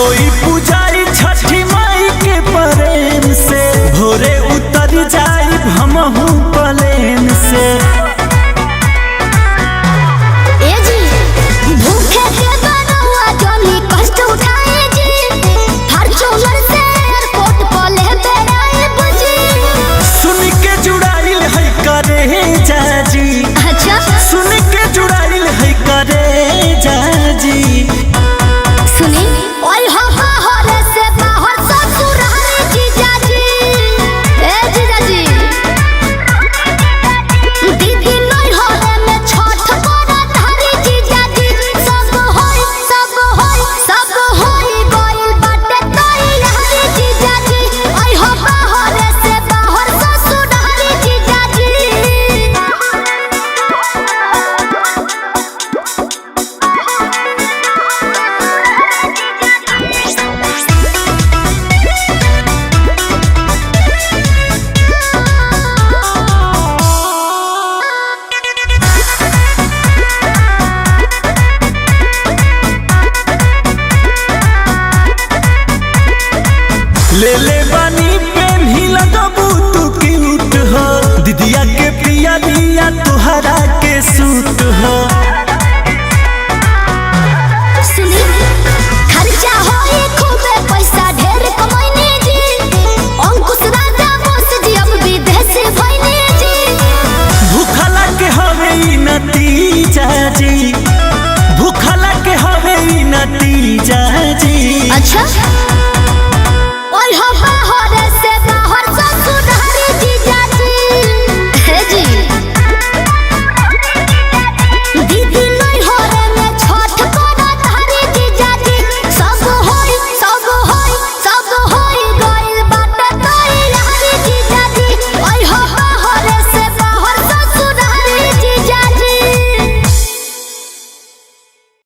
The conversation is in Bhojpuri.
होई पुजारी छठी माई के प्रेम से, भोरे उतर जाई हमहू प्लेन से। भूखे के बनवा जनी कष्ट उठाए जी, फॉर्च्यूनर से एयरपोर्ट पर ले बेराए बुझी। सुन के जुड़ाइल है करे जाजी, अच्छा सुन के जुड़ाइल है करे जाजी। सुनी ओए हो बाहर से बाहर ससुराल जीजाजी, ए जीजाजी दीदी नहीं होले में छठ करा धारी जीजाजी। सब होई गइल बाटे तैयारी जीजाजी। ओए हो बाहर से बाहर ससुराल जीजाजी। ले ले बानी पेन ही लगबू तू क्यूट हो, दीदिया के प्रिया दिया तुहरा के सूट हो। सुनी खर्चा होई खूबे पैसा ढेर कमाईने जी, अंकुश राजा बस जी अब विदेश भइने जी। भूखला के हवे ई नतीजा जी, भूखला के हवे ई नतीजा जी। अच्छा